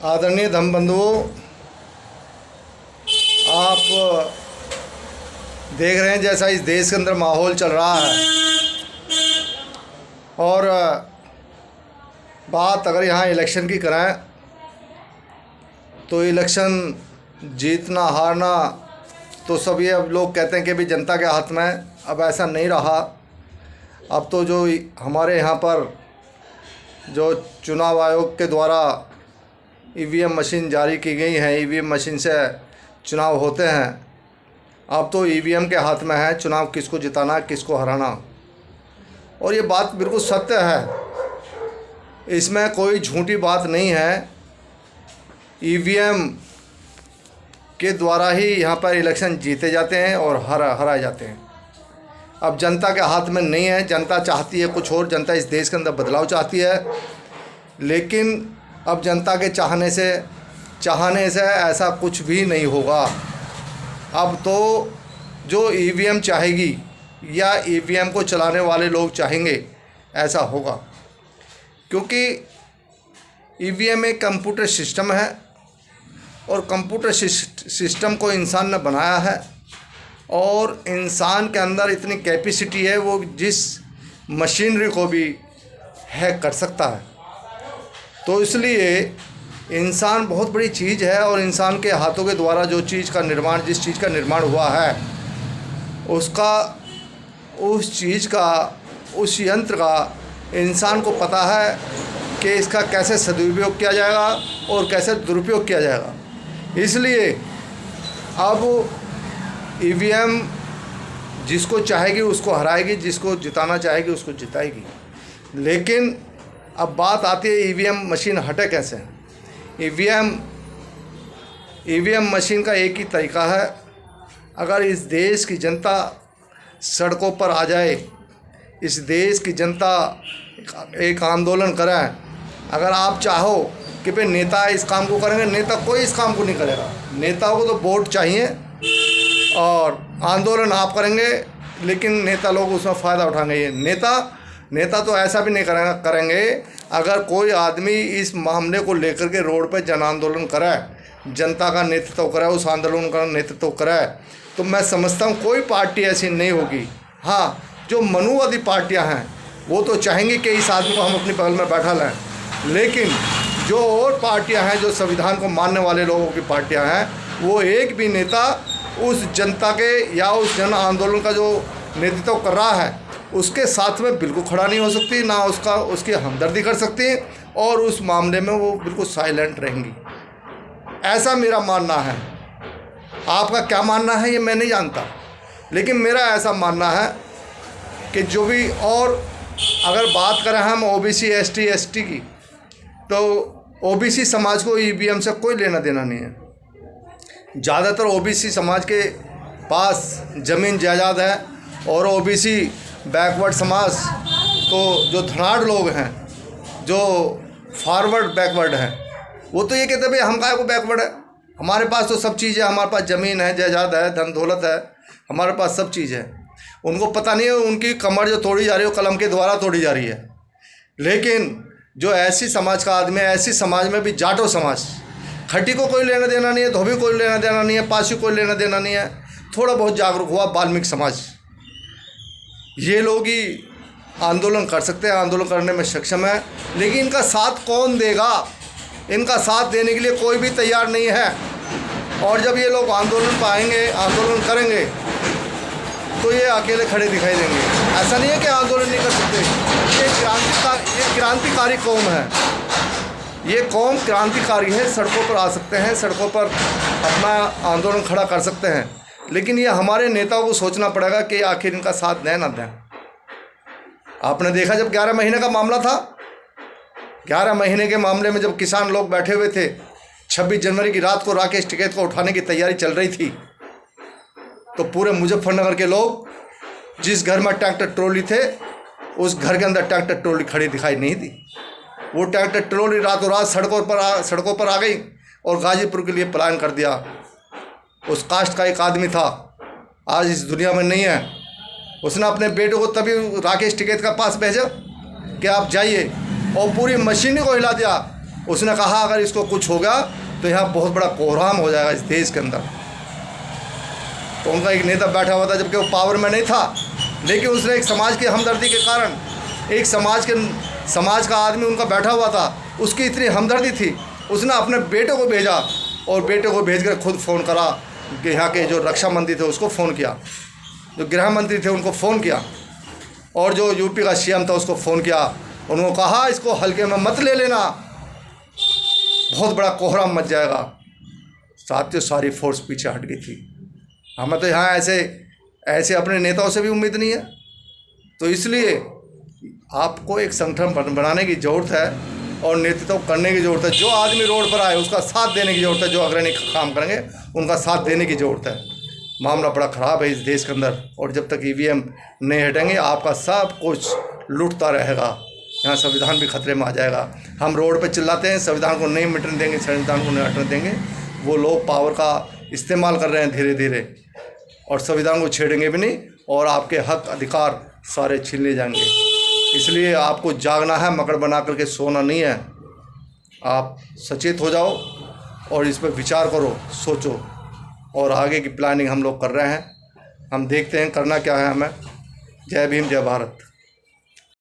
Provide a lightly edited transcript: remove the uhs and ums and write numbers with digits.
आदरणीय धर्म बंधुओं, आप देख रहे हैं जैसा इस देश के अंदर माहौल चल रहा है। और बात अगर यहाँ इलेक्शन की करें तो इलेक्शन जीतना हारना तो सब ये अब लोग कहते हैं कि भी जनता के हाथ में। अब ऐसा नहीं रहा। अब तो जो हमारे यहाँ पर जो चुनाव आयोग के द्वारा ईवीएम मशीन जारी की गई है, ईवीएम मशीन से चुनाव होते हैं। अब तो ईवीएम के हाथ में है चुनाव किसको जिताना किसको हराना। और ये बात बिल्कुल सत्य है, इसमें कोई झूठी बात नहीं है। ईवीएम के द्वारा ही यहाँ पर इलेक्शन जीते जाते हैं और हराए जाते हैं। अब जनता के हाथ में नहीं है। जनता चाहती है कुछ और। जनता इस देश के अंदर बदलाव चाहती है, लेकिन अब जनता के चाहने से ऐसा कुछ भी नहीं होगा। अब तो जो ईवीएम चाहेगी या ईवीएम को चलाने वाले लोग चाहेंगे ऐसा होगा, क्योंकि ईवीएम एक कंप्यूटर सिस्टम है और कंप्यूटर सिस्टम को इंसान ने बनाया है और इंसान के अंदर इतनी कैपेसिटी है, वो जिस मशीनरी को भी हैक कर सकता है। तो इसलिए इंसान बहुत बड़ी चीज़ है और इंसान के हाथों के द्वारा जो चीज़ का निर्माण, जिस चीज़ का निर्माण हुआ है, उस यंत्र का इंसान को पता है कि इसका कैसे सदुपयोग किया जाएगा और कैसे दुरुपयोग किया जाएगा। इसलिए अब ईवीएम जिसको चाहेगी उसको हराएगी, जिसको जिताना चाहेगी उसको जिताएगी। लेकिन अब बात आती है ईवीएम मशीन हटे कैसे। ईवीएम मशीन का एक ही तरीका है। अगर इस देश की जनता सड़कों पर आ जाए, इस देश की जनता एक आंदोलन करे, अगर आप चाहो कि भाई नेता इस काम को करेंगे, नेता कोई इस काम को नहीं करेगा। नेताओं को तो वोट चाहिए और आंदोलन आप करेंगे, लेकिन नेता लोग उसमें फ़ायदा उठाएंगे। ये नेता तो ऐसा भी नहीं करेंगे। अगर कोई आदमी इस मामले को लेकर के रोड पर जन आंदोलन करे, जनता का नेतृत्व करे, उस आंदोलन का नेतृत्व करे, तो मैं समझता हूँ कोई पार्टी ऐसी नहीं होगी। हाँ, जो मनुवादी पार्टियाँ हैं वो तो चाहेंगी कि इस आदमी को हम अपनी बगल में बैठा लें, लेकिन जो और पार्टियाँ हैं, जो संविधान को मानने वाले लोगों की पार्टियाँ हैं, वो एक भी नेता उस जनता के या उस जन आंदोलन का जो नेतृत्व कर रहा है उसके साथ में बिल्कुल खड़ा नहीं हो सकती, ना उसकी हमदर्दी कर सकती, और उस मामले में वो बिल्कुल साइलेंट रहेंगी। ऐसा मेरा मानना है। आपका क्या मानना है ये मैं नहीं जानता, लेकिन मेरा ऐसा मानना है कि जो भी, और अगर बात करें हम ओबीसी एसटी की, तो ओबीसी समाज को ईवीएम से कोई लेना देना नहीं है। ज़्यादातर ओबीसी समाज के पास ज़मीन जायदाद है और ओबीसी बैकवर्ड समाज, तो जो धनाढ़ लोग हैं, जो फॉरवर्ड बैकवर्ड हैं, वो तो ये कहते हैं भाई हम काहे को बैकवर्ड है, हमारे पास तो सब चीज़ है, हमारे पास ज़मीन है, जायदाद है, धन दौलत है, हमारे पास सब चीज़ है। उनको पता नहीं है उनकी कमर जो तोड़ी जा रही है वो कलम के द्वारा तोड़ी जा रही है। लेकिन जो ऐसी समाज का आदमी है, ऐसी समाज में भी जाटो समाज, खट्टी को कोई लेना देना नहीं है, धोबी कोई लेना देना नहीं है, पासी कोई लेना देना नहीं है, थोड़ा बहुत जागरूक हुआ वाल्मीकि समाज, ये लोग ही आंदोलन कर सकते हैं, आंदोलन करने में सक्षम है। लेकिन इनका साथ कौन देगा? इनका साथ देने के लिए कोई भी तैयार नहीं है। और जब ये लोग आंदोलन पर आएंगे, आंदोलन करेंगे, तो ये अकेले खड़े दिखाई देंगे। ऐसा नहीं है कि आंदोलन नहीं कर सकते। ये क्रांतिकारी कौम है, ये कौम क्रांतिकारी है, सड़कों पर आ सकते हैं, सड़कों पर अपना आंदोलन खड़ा कर सकते हैं। लेकिन ये हमारे नेताओं को सोचना पड़ेगा कि आखिर इनका साथ दें ना दें। आपने देखा जब 11 महीने का मामला था, 11 महीने के मामले में जब किसान लोग बैठे हुए थे, 26 जनवरी की रात को राकेश टिकैत को उठाने की तैयारी चल रही थी, तो पूरे मुजफ्फरनगर के लोग, जिस घर में ट्रैक्टर ट्रॉली थे, उस घर के अंदर ट्रैक्टर ट्रॉली खड़ी दिखाई नहीं दी। वो ट्रैक्टर ट्रॉली रातों रात सड़कों पर आ गई और गाजीपुर के लिए पलायन कर दिया। उस कास्ट का एक आदमी था, आज इस दुनिया में नहीं है। उसने अपने बेटे को तभी राकेश टिकैत का पास भेजा कि आप जाइए, और पूरी मशीन को हिला दिया। उसने कहा अगर इसको कुछ हो गया तो यहाँ बहुत बड़ा कोहराम हो जाएगा इस देश के अंदर। तो उनका एक नेता बैठा हुआ था, जबकि वो पावर में नहीं था, लेकिन उसने एक समाज की हमदर्दी के कारण, एक समाज का आदमी उनका बैठा हुआ था, उसकी इतनी हमदर्दी थी, उसने अपने बेटे को भेजा और बेटे को भेजकर खुद फ़ोन करा कि यहाँ के जो रक्षा मंत्री थे उसको फ़ोन किया, जो गृह मंत्री थे उनको फ़ोन किया, और जो यूपी का सीएम था उसको फ़ोन किया। उन्होंने कहा इसको हल्के में मत ले लेना, बहुत बड़ा कोहराम मच जाएगा। साथियों, सारी फोर्स पीछे हट गई थी। हमें तो यहाँ ऐसे अपने नेताओं से भी उम्मीद नहीं है। तो इसलिए आपको एक संगठन बनाने की ज़रूरत है और नेतृत्व करने की ज़रूरत है। जो आदमी रोड पर आए उसका साथ देने की ज़रूरत है, जो अग्रणी काम करेंगे उनका साथ देने की ज़रूरत है। मामला बड़ा ख़राब है इस देश के अंदर, और जब तक ईवीएम नहीं हटेंगे आपका सब कुछ लूटता रहेगा। यहाँ संविधान भी खतरे में आ जाएगा। हम रोड पे चिल्लाते हैं संविधान को नहीं मिटने देंगे, संविधान को नहीं हटने देंगे, वो लोग पावर का इस्तेमाल कर रहे हैं धीरे धीरे, और संविधान को छेड़ेंगे भी नहीं, और आपके हक अधिकार सारे छीन लिए जाएंगे। इसलिए आपको जागना है, मकड़ बना करके सोना नहीं है। आप सचेत हो जाओ और इस पर विचार करो, सोचो, और आगे की प्लानिंग हम लोग कर रहे हैं। हम देखते हैं करना क्या है हमें। जय भीम, जय भारत।